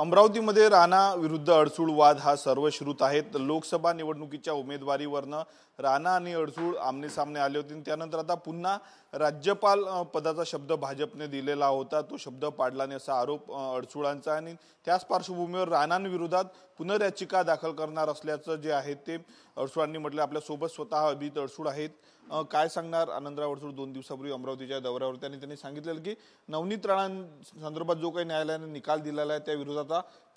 अमरावतीमध्ये राणा विरुद्ध अडसूळ वाद हा सर्वश्रुत आहे। लोकसभा निवडणुकीच्या उमेदवारीवरनं राणा आणि अडसूळ आमने सामने आले होते। त्यानंतर आता पुन्हा राज्यपाल पदाचा शब्द भाजपने दिलेला होता, तो शब्द पाडला नाही असा आरोप अडसूळांचा आणि त्याच पार्श्वभूमीवर राणांविरोधात पुनर्याचिका दाखल करणार असल्याचं जे आहे ते अडसूळांनी म्हटलं। आपल्या सोबत स्वतः अभिजित अडसूळ आहेत। काय सांगणार? आनंदराव अडसूळ 2 दिवसापूर्वी अमरावतीच्या दौऱ्यावर त्यांनी सांगितलेलं की नवनीत राणांसंदर्भात जो काही न्यायालयाने निकाल दिलेला आहे त्या विरोधात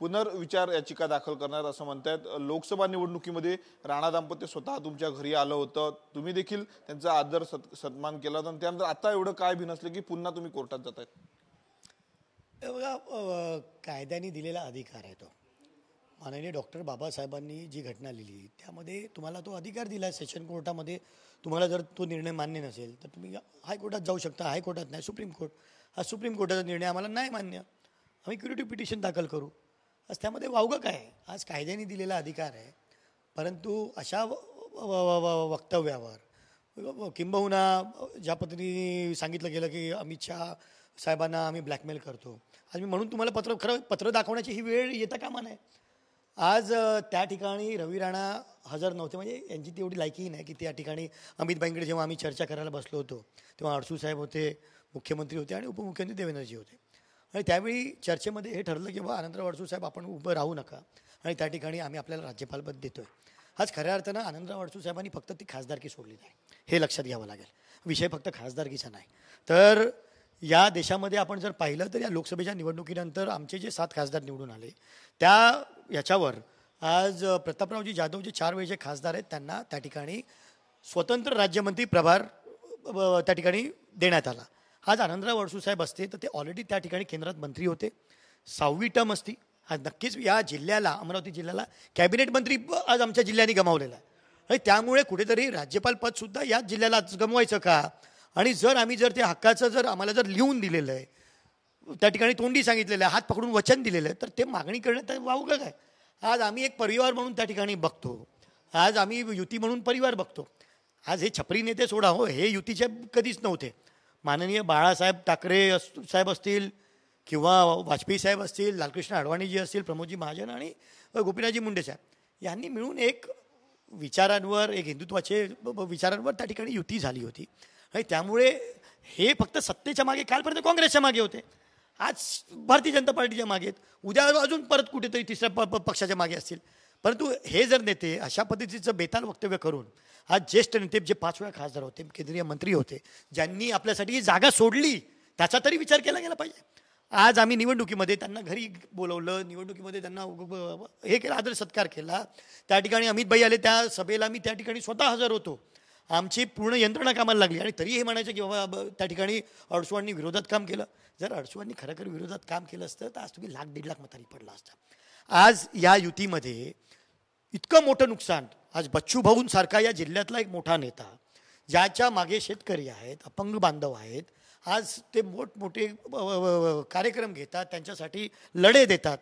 पुनर्विचार याचिका दाखल करणार असं म्हणतात। लोकसभा निवडणुकीमध्ये राणा दाम्पत्य स्वतः तुमच्या घरी आलं होतं, तुम्ही देखील त्यांचा आदर सन्मान केला होता, त्यानंतर आता एवढं काय भिनसलं की पुन्हा तुम्ही कोर्टात जातायत? बघा, कायद्याने दिलेला अधिकार आहे तो। माननीय डॉक्टर बाबासाहेबांनी जी घटना लिहिली त्यामध्ये तुम्हाला तो अधिकार दिला आहे। सेशन कोर्टामध्ये तुम्हाला जर तो निर्णय मान्य नसेल तर तुम्ही हायकोर्टात जाऊ शकता। हायकोर्टात नाही, सुप्रीम कोर्ट। हा सुप्रीम कोर्टाचा निर्णय आम्हाला नाही मान्य, आम्ही क्युरेटिव्ह पिटिशन दाखल करू। आज त्यामध्ये वावगं काय आहे? आज कायद्याने दिलेला अधिकार आहे, परंतु अशा वक्तव्यावर किंबहुना ज्या पद्धतीने सांगितलं गेलं की अमित शहा साहेबांना आम्ही ब्लॅकमेल करतो, आज मी म्हणून तुम्हाला पत्र दाखवण्याची ही वेळ येता कामा नये। आज त्या ठिकाणी रवी राणा हजर नव्हते, म्हणजे यांची तेवढी लायकीही नाही की त्या ठिकाणी अमितभाईंकडे जेव्हा आम्ही चर्चा करायला बसलो होतो तेव्हा अडसूळ साहेब होते, मुख्यमंत्री होते आणि उपमुख्यमंत्री देवेंद्रजी होते। आणि त्यावेळी चर्चेमध्ये हे ठरलं की बा आनंदराव अडसूळ साहेब आपण उभं राहू नका आणि त्या ठिकाणी आम्ही आपल्याला राज्यपालपद देतोय। आज खऱ्या अर्थानं आनंदराव अडसूळ साहेबांनी फक्त ती खासदारकी सोडली नाही, हे लक्षात घ्यावं लागेल। विषय फक्त खासदारकीचा नाही, तर या देशामध्ये आपण जर पाहिलं तर या लोकसभेच्या निवडणुकीनंतर आमचे जे 7 खासदार निवडून आले याच्यावर आज प्रतापरावजी जाधव जे 4 वेळचे खासदार आहेत त्यांना त्या ठिकाणी स्वतंत्र राज्यमंत्री प्रभार त्या ठिकाणी देण्यात आला। आज आनंदराव अडसूळ साहेब असते तर ते ऑलरेडी त्या ठिकाणी केंद्रात मंत्री होते, 6वी टर्म असती। आज नक्कीच या जिल्ह्याला, अमरावती जिल्ह्याला कॅबिनेट मंत्री आज आमच्या जिल्ह्याने गमावलेला आहे आणि त्यामुळे कुठेतरी राज्यपाल पदसुद्धा याच जिल्ह्याला गमवायचं का? आणि आम्ही ते हक्काचं आम्हाला लिहून दिलेलं आहे, त्या ठिकाणी तोंडी सांगितलेलं आहे, हात पकडून वचन दिलेलं आहे, तर ते मागणी करण्यात वावगं काय? आज आम्ही एक परिवार म्हणून त्या ठिकाणी बघतो, आज आम्ही युती म्हणून परिवार बघतो। आज हे छपरी नेते सोडा हो, हे युतीचे कधीच नव्हते। माननीय बाळासाहेब ठाकरे साहेब असतील किंवा वाजपेयी साहेब असतील, लालकृष्ण अडवाणीजी असतील, प्रमोदजी महाजन आणि गोपीनाथजी मुंडे साहेब यांनी मिळून एक विचारांवर, एक हिंदुत्वाचे विचारांवर त्या ठिकाणी युती झाली होती आणि त्यामुळे हे फक्त सत्तेच्या मागे, कालपर्यंत काँग्रेसच्या मागे होते, आज भारतीय जनता पार्टीच्या मागे आहेत, उद्या अजून परत कुठेतरी तिसऱ्या पक्षाच्या मागे असतील। परंतु हे नेते अशा पद्धतीचं बेताल वक्तव्य करून आज ज्येष्ठ नेते जे 5 वेळा खासदार होते, केंद्रीय मंत्री होते, ज्यांनी आपल्यासाठी ही जागा सोडली त्याचा तरी विचार केला गेला पाहिजे। आज आम्ही निवडणुकीमध्ये त्यांना घरी बोलवलं, निवडणुकीमध्ये त्यांना हे केलं, आदर सत्कार केला। त्या ठिकाणी अमितभाई आले, त्या सभेला मी त्या ठिकाणी स्वतः हजर होतो, आमची पूर्ण यंत्रणा कामाला लागली आणि तरी हे म्हणायचं की बाबा त्या ठिकाणी अडसूळांनी विरोधात काम केलं। जर अडसूळांनी खरं विरोधात काम केलं असतं तर आज तुम्ही 1,00,000-1.5 लाख मतांनी पडला असता। आज या युतीमध्ये इतकं मोठं नुकसान, आज बच्चू भाऊंसारखा या जिल्ह्यातला एक मोठा नेता, ज्याच्या मागे शेतकरी आहेत, अपंग बांधव आहेत, आज ते मोठमोठे कार्यक्रम घेतात, त्यांच्यासाठी लढे देतात।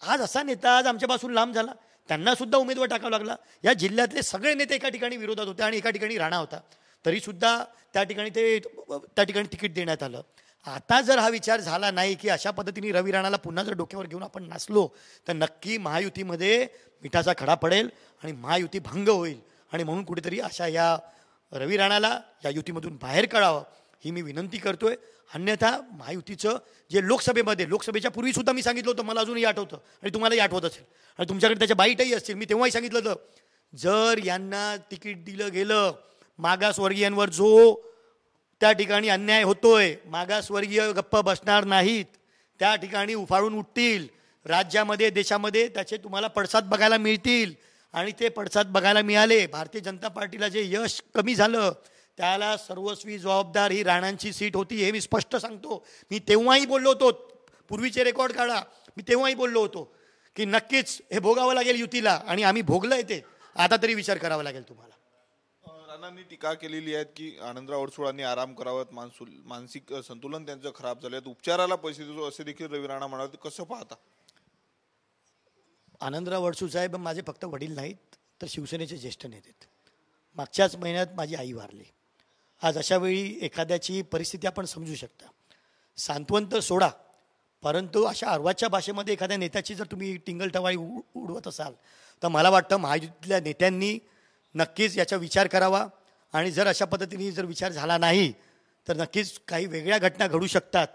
आज असा नेता आज आमच्यापासून लांब झाला, त्यांना सुद्धा उमेदवार टाकावा लागला। या जिल्ह्यातले सगळे नेते एका ठिकाणी विरोधात होते आणि एका ठिकाणी राणा होता, तरीसुद्धा त्या ठिकाणी तिकीट देण्यात आलं। आता जर हा विचार झाला नाही की अशा पद्धतीने रवी राणाला पुन्हा जर डोक्यावर घेऊन आपण नाचलो तर नक्की महायुतीमध्ये मिठाचा खडा पडेल आणि महायुती भंग होईल आणि म्हणून कुठेतरी अशा या रवी राणाला या युतीमधून बाहेर काढावं ही मी विनंती करतोय। अन्यथा महायुतीचं जे लोकसभेच्या पूर्वीसुद्धा मी सांगितलं होतं, मला अजूनही आठवतं आणि तुम्हालाही आठवत असेल आणि तुमच्याकडे त्याच्या बाईटही असतील, मी तेव्हाही सांगितलं होतं, जर यांना तिकीट दिलं गेलं, मागासवर्गीयांवर जो त्या ठिकाणी अन्याय होतोय, मागासवर्गीय गप्प बसणार नाहीत, त्या ठिकाणी उफाळून उठतील, राज्यामध्ये देशामध्ये त्याचे तुम्हाला पडसाद बघायला मिळतील आणि ते पडसाद बघायला मिळाले, भारतीय जनता पार्टीला जे यश कमी झालं त्याला सर्वस्वी जबाबदार ही राणांची सीट होती, हे मी स्पष्ट सांगतो। मी तेव्हाही बोललो होतो, पूर्वीचे रेकॉर्ड काढा, मी तेव्हाही बोललो होतो की नक्कीच हे भोगावं लागेल युतीला आणि आम्ही भोगलंय ते, आता तरी विचार करावा लागेल तुम्हाला। राणांनी टीका केलेली आहे की आनंदराव अडसूळांनी आराम करावत, मानसिक संतुलन त्यांचं खराब झालं, उपचाराला पैसे देतो असे देखील रवी राणा म्हणाले, कसं पाहता? आनंदराव अडसूळ साहेब माझे फक्त वडील नाहीत तर शिवसेनेचे ज्येष्ठ नेते आहेत। मागच्याच महिन्यात माझी आई वारली। आज अशा वेळी एखाद्याची परिस्थिती आपण समजू शकता, सांत्वन तर सोडा, परंतु अशा अर्वाच्या भाषेमध्ये एखाद्या नेत्याची जर तुम्ही टिंगलटवाळी उडवत असाल तर मला वाटतं महायुतीतल्या नेत्यांनी नक्कीच याचा विचार करावा. आणि जर अशा पद्धतीने जर विचार झाला नाही तर नक्कीच काही वेगळ्या घटना घडू शकतात.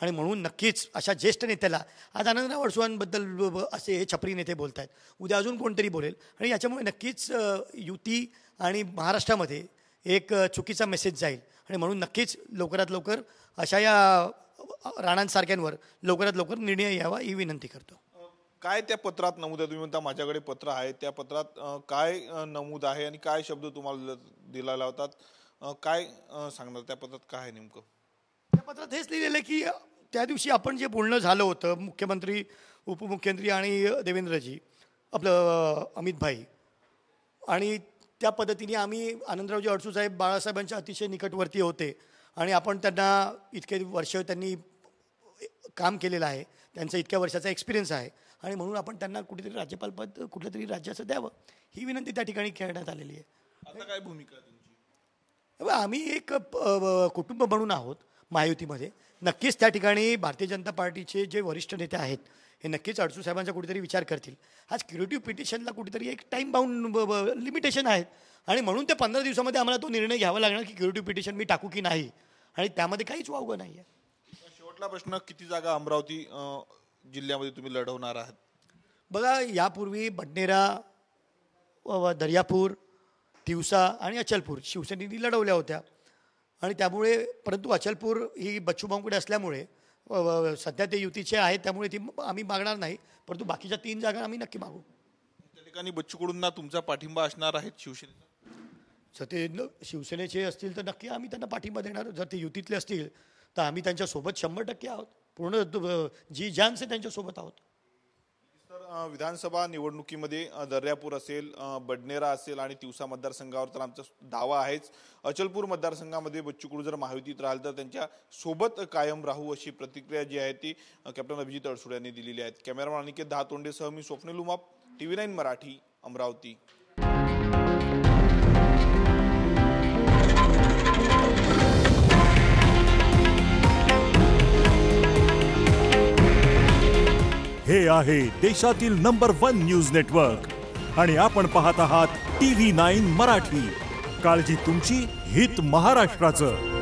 आणि म्हणून नक्कीच अशा ज्येष्ठ नेत्याला, आज आनंदराव अडसूळांबद्दल असे हे छपरी नेते बोलत आहेत, उद्या अजून कोणतरी बोलेल आणि याच्यामुळे नक्कीच युती आणि महाराष्ट्रामध्ये एक चुकीचा मेसेज जाईल. आणि म्हणून नक्कीच लवकरात लवकर अशा या राणांसारख्यांवर लवकरात लवकर निर्णय यावा ही विनंती करतो. काय त्या पत्रात नमूद आहे? तुम्ही म्हणता माझ्याकडे पत्र आहे, त्या पत्रात काय नमूद आहे आणि काय शब्द तुम्हाला दिला लावतात? काय सांगणार त्या पत्रात काय आहे नेमकं? त्या पत्रात हेच लिहिलेलं आहे की त्या दिवशी आपण जे बोलणं झालं होतं मुख्यमंत्री, उपमुख्यमंत्री आणि देवेंद्रजी, आपलं अमित भाई, आणि त्या पद्धतीने आम्ही आनंदरावजी अडसूळ साहेब बाळासाहेबांच्या अतिशय निकटवर्ती होते आणि आपण त्यांना इतके वर्ष त्यांनी काम केलेलं आहे, त्यांचा इतक्या वर्षाचा एक्सपिरियन्स आहे आणि म्हणून आपण त्यांना कुठेतरी राज्यपालपद कुठल्या तरी राज्याचं द्यावं ही विनंती त्या ठिकाणी करण्यात आलेली आहे. आता काय भूमिका तुमची? आम्ही एक कुटुंब म्हणून आहोत महायुतीमध्ये. नक्कीच त्या ठिकाणी भारतीय जनता पार्टीचे जे वरिष्ठ नेते आहेत हे नक्कीच अडसूळ साहेबांचा कुठेतरी विचार करतील. आज क्युरेटिव्ह पिटिशनला कुठेतरी एक टाईम बाउंड लिमिटेशन आहेत आणि म्हणून ते 15 दिवसामध्ये आम्हाला तो निर्णय घ्यावा लागणार की क्युरेटिव्ह पिटिशन मी टाकू की नाही, आणि त्यामध्ये काहीच वावगं नाही आहे. शेवटला प्रश्न, किती जागा अमरावती जिल्ह्यामध्ये तुम्ही लढवणार आहात? बघा, यापूर्वी बडनेरा, दर्यापूर, तिवसा आणि अचलपूर शिवसेनेने लढवल्या होत्या आणि त्यामुळे, परंतु अचलपूर ही बच्चूभाऊंकडे असल्यामुळे सध्या ते युतीचे आहेत त्यामुळे ती आम्ही मागणार नाही, परंतु बाकीच्या 3 जागा आम्ही नक्की मागू. त्या ठिकाणी बच्चूकडूंना तुमचा पाठिंबा असणार आहे शिवसेनेचा? जर ते शिवसेनेचे असतील तर नक्की आम्ही त्यांना पाठिंबा देणार. जर ते युतीतले असतील तर आम्ही त्यांच्यासोबत 100% आहोत, पूर्ण जी जान से त्यांच्यासोबत आहोत. तर विधानसभा निवडणुकीमध्ये दर्यापूर असेल, बडनेरा असेल आणि तिवसा मतदारसंघावर तर आमचा दावा आहेच. अचलपूर मतदारसंघामध्ये बच्चू कडू जर महायुतीत राहिल तर त्यांच्या सोबत कायम राहू अशी प्रतिक्रिया जी आहे ती कॅप्टन अभिजित अडसूळ यांनी दिलेली आहे. कॅमेरामॅन अनिकेत दहातोंडेसह मी स्वप्नील उमाप, TV9 मराठी, अमरावती. हे आहे देशातील नंबर 1 न्यूज नेटवर्क आणि आपण पाहत आहात TV9 मराठी. काळजी तुमची, हित महाराष्ट्राचं.